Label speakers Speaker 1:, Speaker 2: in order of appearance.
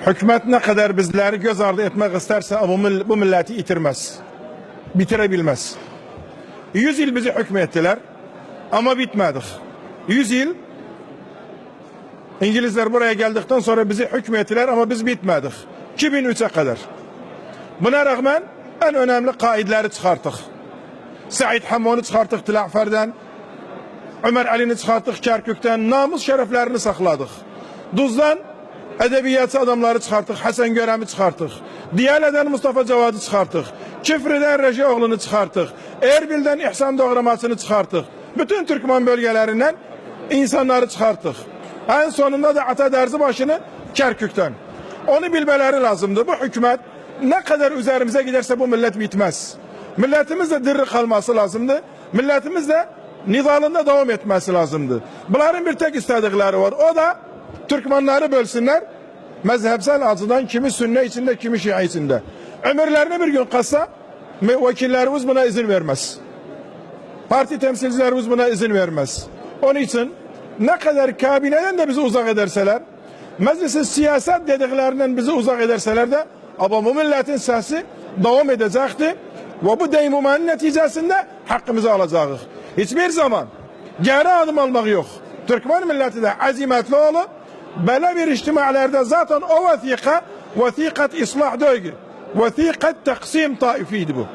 Speaker 1: Hükümet ne kadar bizleri göz ardı etmek isterse bu milleti itirmez. Bitirebilmez. 100 yıl bizi hükmettiler ama bitmedik. 100 yıl İngilizler buraya geldikten sonra bizi hükmettiler ama biz bitmedik. 2003'e kadar. Buna rağmen en önemli kaidleri çıkarttık. Said Hammonu çıkarttık Tilakfer'den. Ömer Ali'ni çıkarttık Kerkük'ten. Namus şereflerini sakladık. Duz'dan edebiyatçı adamları çıkarttık. Hasan Görem'i çıkarttık. Diyale'den Mustafa Cevad'ı çıkarttık. Çifri'den Recioğlu'nu çıkarttık. Erbil'den İhsan Doğraması'nı çıkarttık. Bütün Türkmen bölgelerinden insanları çıkarttık. En sonunda da Ata Derzibaşı'nı Kerkük'ten. Onu bilmeleri lazımdı. Bu hükümet ne kadar üzerimize giderse bu millet bitmez. Milletimiz de diri kalması lazımdı. Milletimiz de nizalında devam etmesi lazımdı. Bunların bir tek istedikleri var. O da Türkmenleri bölsünler. Mezhepsel açıdan kimi Sünni içinde, kimi Şia içinde. Ömürlerini bir gün kassa vekillerimiz buna izin vermez. Parti temsilcilerimiz buna izin vermez. Onun için ne kadar kabineden de bizi uzak ederseler, meclisi siyaset dediklerinden bizi uzak ederseler de ama bu milletin sesi devam edecekti ve bu deymumanın neticesinde hakkımızı alacağız. Hiçbir zaman geri adım almak yok. Türkmen milleti de azimetli olup böyle bir içtimalarda zaten o vesikat ıslah değil, vesikat taksim taifiydi bu.